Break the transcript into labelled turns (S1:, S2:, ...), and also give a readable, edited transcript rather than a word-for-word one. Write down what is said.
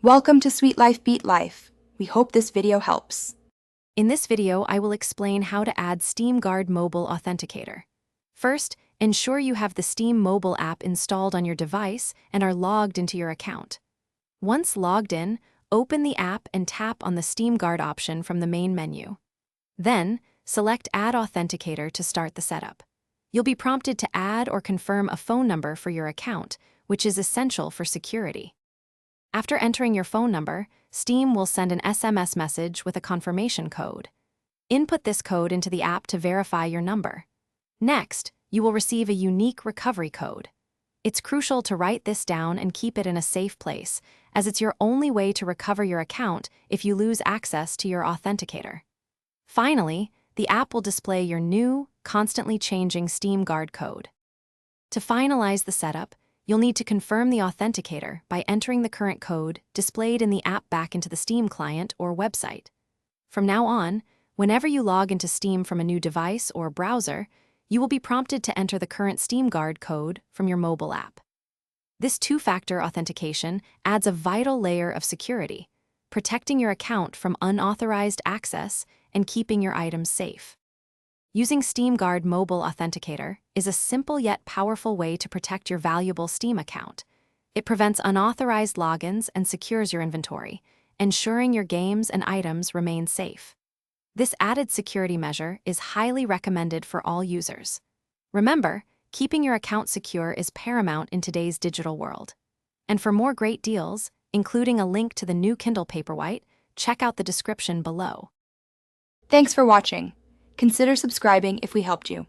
S1: Welcome to Sweet Life Beat Life. We hope this video helps.
S2: In this video, I will explain how to add SteamGuard Mobile Authenticator. First, ensure you have the Steam mobile app installed on your device and are logged into your account. Once logged in, open the app and tap on the SteamGuard option from the main menu. Then, select Add Authenticator to start the setup. You'll be prompted to add or confirm a phone number for your account, which is essential for security. After entering your phone number, Steam will send an SMS message with a confirmation code. Input this code into the app to verify your number. Next, you will receive a unique recovery code. It's crucial to write this down and keep it in a safe place, as it's your only way to recover your account if you lose access to your authenticator. Finally, the app will display your new, constantly changing SteamGuard code. To finalize the setup, you'll need to confirm the authenticator by entering the current code displayed in the app back into the Steam client or website. From now on, whenever you log into Steam from a new device or browser, you will be prompted to enter the current SteamGuard code from your mobile app. This two-factor authentication adds a vital layer of security, protecting your account from unauthorized access and keeping your items safe. Using SteamGuard Mobile Authenticator is a simple yet powerful way to protect your valuable Steam account. It prevents unauthorized logins and secures your inventory, ensuring your games and items remain safe. This added security measure is highly recommended for all users. Remember, keeping your account secure is paramount in today's digital world. And for more great deals, including a link to the new Kindle Paperwhite, check out the description below.
S1: Thanks for watching. Consider subscribing if we helped you.